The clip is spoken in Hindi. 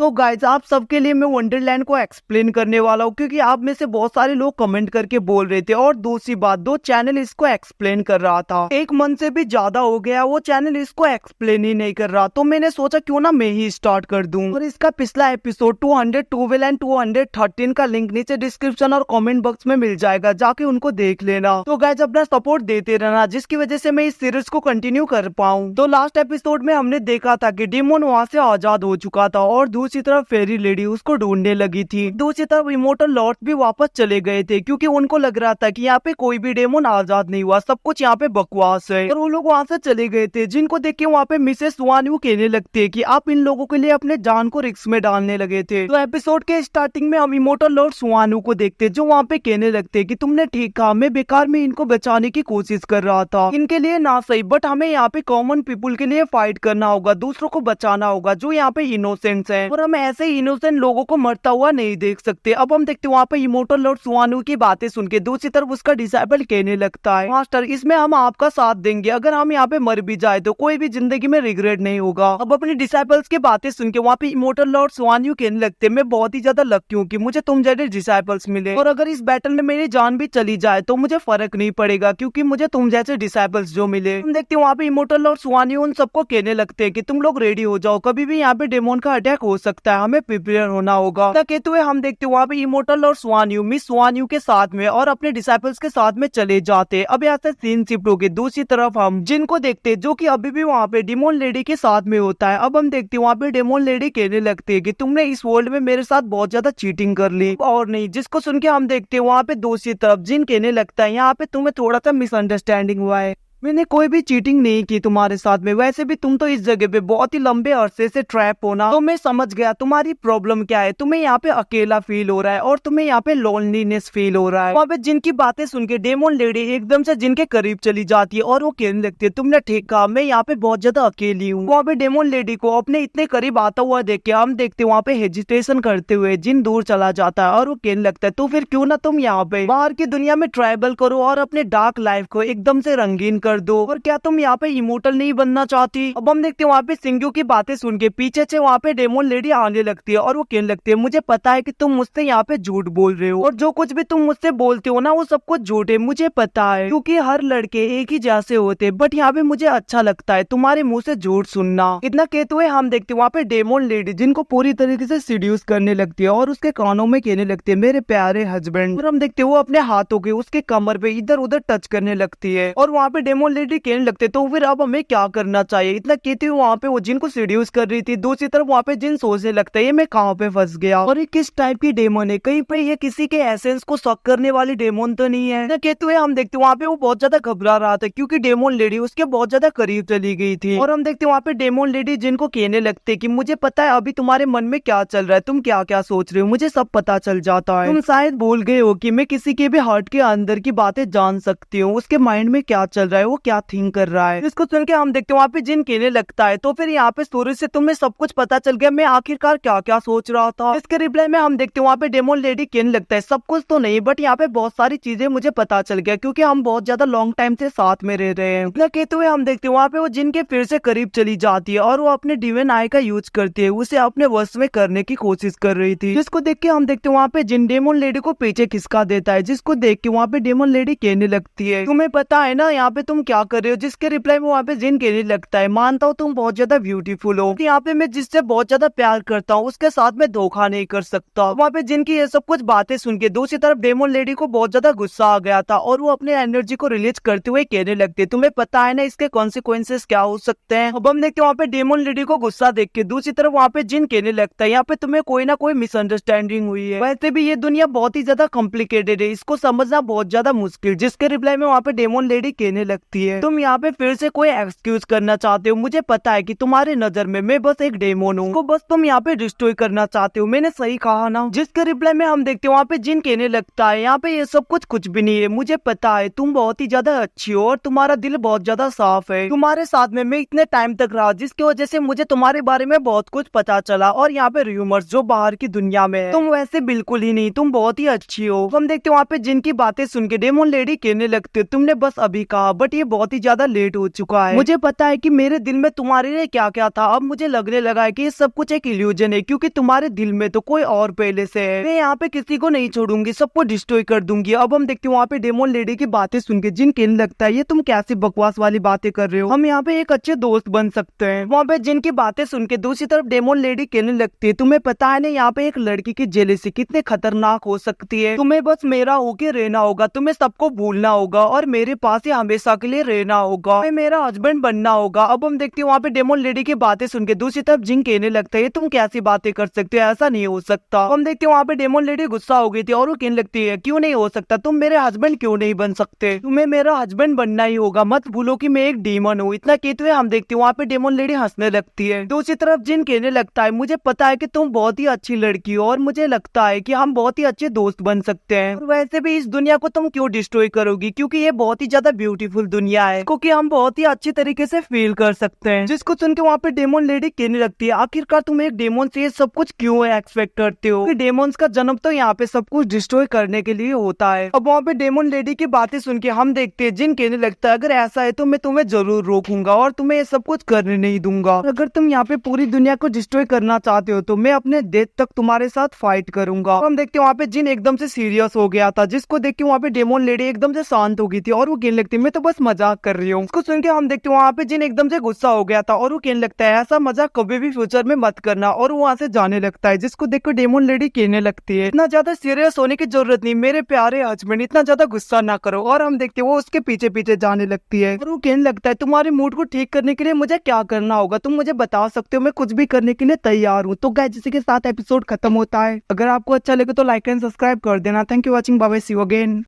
तो गाइज आप सबके लिए मैं वंडरलैंड को एक्सप्लेन करने वाला हूँ, क्योंकि आप में से बहुत सारे लोग कमेंट करके बोल रहे थे। और दूसरी बात, दो चैनल इसको एक्सप्लेन कर रहा था, एक मंथ से भी ज्यादा हो गया वो चैनल इसको एक्सप्लेन ही नहीं कर रहा। तो मैंने सोचा क्यों ना मैं ही स्टार्ट कर दूं। और इसका पिछला एपिसोड 212 एंड 213 का लिंक नीचे डिस्क्रिप्शन और कमेंट बॉक्स में मिल जाएगा, जाके उनको देख लेना। तो गाइज अपना सपोर्ट देते रहना, जिसकी वजह से मैं इस सीरीज को कंटिन्यू कर पाऊँ। तो लास्ट एपिसोड में हमने देखा था कि डेमन वहाँ से आजाद हो चुका था और दूसरी तरफ फेरी लेडी उसको ढूंढने लगी थी। दूसरी तरफ इमोर्टल लॉर्ड भी वापस चले गए थे, क्योंकि उनको लग रहा था कि यहाँ पे कोई भी डेमन आजाद नहीं हुआ, सब कुछ यहाँ पे बकवास है। और वो लोग वहाँ से चले गए थे, जिनको देख के वहाँ पे मिसेस स्वान यू कहने लगते हैं कि आप इन लोगों के लिए अपने जान को रिस्क में डालने लगे थे। तो एपिसोड के स्टार्टिंग में हम इमोर्टल लॉर्ड स्वान यू को देखते, जो वहाँ पे कहने लगते हैं कि तुमने ठीक कहा, मैं बेकार में इनको बचाने की कोशिश कर रहा था, इनके लिए ना सही, बट हमें यहाँ पे कॉमन पीपुल के लिए फाइट करना होगा, दूसरों को बचाना होगा जो यहाँ पे इनोसेंट्स हैं, और हम ऐसे इनोसेंट लोगों को मरता हुआ नहीं देख सकते। अब हम देखते वहाँ पे इमोर्टल लॉर्ड स्वान यू की बातें सुन के दूसरी तरफ उसका डिसाइबल कहने लगता है, मास्टर इसमें हम आपका साथ देंगे, अगर हम यहाँ पे मर भी जाए तो कोई भी जिंदगी में रिग्रेट नहीं होगा। अब अपने डिसाइबल्स की बातें सुन के वहाँ पे इमोर्टल लॉर्ड स्वान यू कहने लगते, मैं बहुत ही ज्यादा लकी हूँ कि मुझे तुम जैसे डिसाइबल्स मिले, और अगर इस बैटल में मेरी जान भी चली जाए तो मुझे फर्क नहीं पड़ेगा, क्योंकि मुझे तुम जैसे डिसाइबल्स जो मिले। हम देखते वहाँ पे इमोर्टल लॉर्ड स्वान यू उन सबको कहने लगते हैं कि तुम लोग रेडी हो जाओ, कभी भी यहाँ पे डेमन का अटैक हो सकता है, हमें प्रिपेयर होना होगा। कहते हुए हम देखते वहाँ पे इमोर्टल और स्वान यू मिस स्वान यू के साथ में और अपने डिसाइपल्स के साथ में चले जाते। अब यहाँ से सीन शिफ्ट हो गई, दूसरी तरफ हम जिनको देखते जो कि अभी भी वहाँ पे डेमन लेडी के साथ में होता है। अब हम देखते वहाँ पे डेमन लेडी कहने लगती है कि तुमने इस वर्ल्ड में मेरे साथ बहुत ज्यादा चीटिंग कर ली और नहीं, जिसको सुन के हम देखते वहाँ पे दूसरी तरफ जिन कहने लगता है यहाँ पे तुम्हें थोड़ा सा मिसअंडरस्टैंडिंग हुआ है, मैंने कोई भी चीटिंग नहीं की तुम्हारे साथ में, वैसे भी तुम तो इस जगह पे बहुत ही लंबे अरसे से ट्रैप होना, तो मैं समझ गया तुम्हारी प्रॉब्लम क्या है, तुम्हें यहाँ पे अकेला फील हो रहा है और तुम्हें यहाँ पे लोनलीनेस फील हो रहा है। वहाँ पे जिनकी बातें सुन के डेमन लेडी एकदम से जिनके करीब चली जाती है और वो कहने लगती है तुमने ठीक कहा, मैं यहाँ पे बहुत ज्यादा अकेली हूँ। वहाँ पे डेमन लेडी को अपने इतने करीब आता हुआ देख के हम देखते वहाँ पे हेजिटेशन करते हुए जिन दूर चला जाता है और वो कहने लगता है तो फिर क्यों ना तुम यहाँ पे बाहर की दुनिया में ट्रैवल करो और अपने डार्क लाइफ को एकदम से रंगीन कर दो, और क्या तुम यहाँ पे इमोर्टल नहीं बनना चाहती। अब हम देखते हैं वहाँ पे सिंगू की बातें सुन के पीछे से वहाँ पे डेमन लेडी आने लगती है और वो कहने लगती है मुझे पता है कि तुम मुझसे यहाँ पे झूठ बोल रहे हो और जो कुछ भी तुम मुझसे बोलते हो ना वो सब कुछ झूठ है, मुझे पता है, क्योंकि हर लड़के एक ही जैसे होते, बट यहाँ पे मुझे अच्छा लगता है तुम्हारे मुँह से झूठ सुनना। इतना कहते हुए हम देखते वहाँ पे डेमन लेडी जिनको पूरी तरीके से सीड्यूस करने लगती है और उसके कानों में कहने लगती है मेरे प्यारे हस्बैंड, और हम देखते वो अपने हाथों के उसके कमर पे इधर उधर टच करने लगती है और वहाँ पे डेमन लेडी कहने लगते तो फिर अब हमें क्या करना चाहिए। इतना कहते हुए वहाँ पे वो जिनको सीड्यूस कर रही थी, दूसरी तरफ वहाँ पे जिन सोचने लगता है ये मैं कहाँ पे फंस गया और ये किस टाइप की डेमन है, कहीं पे ये किसी के एसेंस को शक करने वाली डेमन तो नहीं है। कहते हुए हम देखते वहाँ पे वो बहुत ज्यादा घबरा रहा था, क्योंकि डेमन लेडी उसके बहुत ज्यादा करीब चली गई थी। और हम देखते वहाँ पे डेमन लेडी जिनको कहने लगते कि मुझे पता है अभी तुम्हारे मन में क्या चल रहा है, तुम क्या क्या सोच रहे हो, मुझे सब पता चल जाता है, तुम शायद भूल गए हो कि मैं किसी के भी हार्ट के अंदर की बातें जान सकती हूँ, उसके माइंड में क्या चल रहा है, वो क्या थिंक कर रहा है। इसको सुन के हम देखते हैं वहाँ पे जिन कहने लगता है तो फिर यहाँ पे सूरज से तुम्हें सब कुछ पता चल गया, मैं आखिरकार क्या क्या सोच रहा था। इसके रिप्लाई में हम देखते हैं वहाँ पे डेमन लेडी कहने लगता है सब कुछ तो नहीं, बट यहाँ पे बहुत सारी चीजें मुझे पता चल गया, क्योंकि हम बहुत ज्यादा लॉन्ग टाइम से साथ में रह रहे हैं। इतना कहते हुए हम देखते हैं वहाँ पे वो जिनके फिर से करीब चली जाती है और वो अपने डिवाइन आई का यूज करती है, उसे अपने वश में करने की कोशिश कर रही थी, जिसको देख के हम देखते हैं वहाँ पे जिन डेमन लेडी को पीछे खिसका देता है, जिसको देख के वहाँ पे डेमन लेडी कहने लगती है तुम्हें पता है ना यहाँ पे तुम क्या कर रहे हो। जिसके रिप्लाई में वहाँ पे जिन कहने लगता है मानता हूँ तुम बहुत ज्यादा ब्यूटीफुल हो, यहाँ पे मैं जिससे बहुत ज्यादा प्यार करता हूँ उसके साथ में धोखा नहीं कर सकता। वहाँ पे जिनकी ये सब कुछ बातें सुन के दूसरी तरफ डेमन लेडी को बहुत ज्यादा गुस्सा आ गया था और वो अपने एनर्जी को रिलीज करते हुए कहने लगते तुम्हें पता है ना इसके कॉन्सिक्वेंसेस क्या हो सकते हैं। अब हम देखते हैं वहाँ पे डेमन लेडी को गुस्सा देख के दूसरी तरफ वहाँ पे जिन कहने लगता है यहाँ पे तुम्हें कोई ना कोई मिसअंडरस्टैंडिंग हुई है, वैसे भी ये दुनिया बहुत ही ज्यादा कॉम्प्लिकेटेड है, इसको समझना बहुत ज्यादा मुश्किल। जिसके रिप्लाई में वहाँ पे डेमन लेडी कहने लगती है तुम यहाँ पे फिर से कोई एक्सक्यूज करना चाहते हो, मुझे पता है कि तुम्हारे नजर में मैं बस एक डेमन हूँ, बस तुम यहाँ पे डिस्ट्रॉय करना चाहते हो, मैंने सही कहा ना। जिसके रिप्लाई में हम देखते हैं वहाँ पे जिन कहने लगता है यहाँ पे ये सब कुछ भी नहीं है, मुझे पता है तुम बहुत ही ज्यादा अच्छी हो और तुम्हारा दिल बहुत ज्यादा साफ है, तुम्हारे साथ में मैं इतने टाइम तक रहा जिसकी वजह से मुझे तुम्हारे बारे में बहुत कुछ पता चला, और यहाँ पे रूमर्स जो बाहर की दुनिया में है तुम वैसे बिल्कुल ही नहीं, तुम बहुत ही अच्छी हो। हम देखते हैं वहाँ पे जिनकी बातें सुन के डेमन लेडी कहने लगती है तुमने बस अभी कहा, बट बट ये बहुत ही ज्यादा लेट हो चुका है। मुझे पता है कि मेरे दिल में तुम्हारे लिए क्या क्या था। अब मुझे लगने लगा है कि ये सब कुछ एक इल्यूजन है, क्योंकि तुम्हारे दिल में तो कोई और पहले से है। मैं यहाँ पे किसी को नहीं छोड़ूंगी, सबको डिस्ट्रॉय कर दूंगी। अब हम देखते हैं वहाँ पे डेमोन लेडी की बातें सुन के जिन कहने लगता है ये तुम कैसी बकवास वाली बातें कर रहे हो, हम यहाँ पे एक अच्छे दोस्त बन सकते हैं। वहाँ पे जिन की बातें सुन के दूसरी तरफ डेमोन लेडी कहने लगती है तुम्हें पता है ना यहाँ पे एक लड़की की जेलसी कितने खतरनाक हो सकती है, तुम्हें बस मेरा होके रहना होगा, तुम्हें सबको भूलना होगा और मेरे पास ही हमेशा के लिए रहना होगा, मैं मेरा हस्बैंड बनना होगा। अब हम देखते हैं वहाँ पे डेमोन लेडी की बातें सुन के दूसरी तरफ जिन कहने लगता है तुम कैसी बातें कर सकते हो, ऐसा नहीं हो सकता। हम देखते हैं वहाँ पे डेमोन लेडी गुस्सा हो गई थी और वो कहने लगती है क्यों नहीं हो सकता, तुम मेरे हस्बैंड क्यों नहीं बन सकते, तुम्हें मेरा हस्बैंड बनना ही होगा, मत भूलो कि मैं एक डीमन हूँ। इतना कहते हुए हम देखते हैं वहाँ पे डेमोन लेडी हंसने लगती है। दूसरी तरफ जिन कहने लगता है मुझे पता है कि तुम बहुत ही अच्छी लड़की हो और मुझे लगता है कि हम बहुत ही अच्छे दोस्त बन सकते हैं, और वैसे भी इस दुनिया को तुम क्यों डिस्ट्रॉय करोगी, क्योंकि ये बहुत ही ज्यादा ब्यूटीफुल दुनिया है, क्योंकि हम बहुत ही अच्छी तरीके से फील कर सकते हैं। जिसको सुन के वहाँ पे डेमोन लेडी कहने लगती है आखिरकार तुम एक डेमन से ये सब कुछ क्यों एक्सपेक्ट करते हो, कि डेमोन्स का जन्म तो यहाँ पे सब कुछ डिस्ट्रॉय करने के लिए होता है। अब वहाँ पे डेमोन लेडी की बातें सुन के हम देखते हैं जिन कहने लगता है अगर ऐसा है तो मैं तुम्हें जरूर रोकूंगा और तुम्हें ये सब कुछ करने नहीं दूंगा, अगर तुम यहाँ पे पूरी दुनिया को डिस्ट्रॉय करना चाहते हो तो मैं अपने डेथ तक तुम्हारे साथ फाइट करूंगा। हम देखते हैं वहाँ पे जिन एकदम से सीरियस हो गया था, जिसको देख के वहाँ पे डेमोन लेडी एकदम से शांत हो गई थी और वो कहने लगती है मैं तो बस मजाक कर रही हूँ। उसको सुन के हम देखते हैं वहाँ पे जिन एकदम से गुस्सा हो गया था और वो कहने लगता है ऐसा मजाक कभी भी फ्यूचर में मत करना, और वो वहाँ से जाने लगता है। जिसको देख कर डेमोन लेडी कहने लगती है इतना ज्यादा सीरियस होने की जरूरत नहीं मेरे प्यारे हस्बैंड, इतना ज्यादा गुस्सा ना करो, और हम देखते हैं वो उसके पीछे पीछे जाने लगती है और वो कहने लगता है तुम्हारे मूड को ठीक करने के लिए मुझे क्या करना होगा, तुम मुझे बता सकते हो, मैं कुछ भी करने के लिए तैयार हूँ। तो गाइस इसी के साथ एपिसोड खत्म होता है। अगर आपको अच्छा लगे तो लाइक एंड सब्सक्राइब कर देना। Thank you watching, bye bye, see you again.